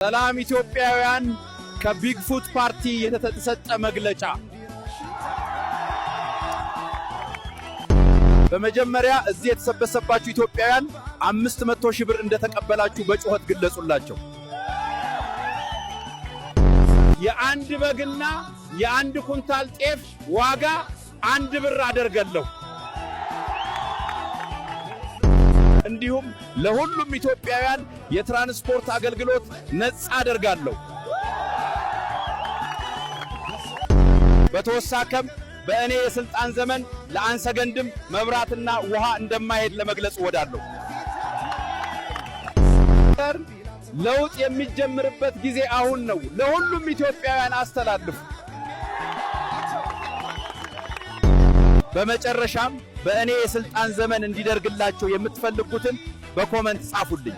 ሰላም ኢትዮጵያውያን ከቢግፉት ፓርቲ የተሰጠ መግለጫ። በመጀመሪያ እዚህ የተሰበሰባችሁ ኢትዮጵያውያን 500 ሺህ ብር እንደተቀበላችሁ በጩኸት ግለጹላቸው። የአንድ በግና የአንድ ኩንታል ጤፍ ዋጋ 1 ብር አደርጋለሁ። እንዲሁም ለሁሉም ኢትዮጵያውያን የትራንስፖርት አገልግሎት ነፃ አደርጋለሁ። በተወሳከም በእኔ የስልጣን ዘመን ለአንሰገንድም መብራትና ውሃ እንደማይሄድ ለመግለጽ ወዳለሁ። ለውጥ የሚጀምርበት ጊዜ አሁን ነው። ለሁሉም ኢትዮጵያውያን አስተላልፉ። በመጨረሻም በእኔ የስልጣን ዘመን እንዲደርግላቸው የምትፈልጉትን በኮሜንት ጻፉልኝ።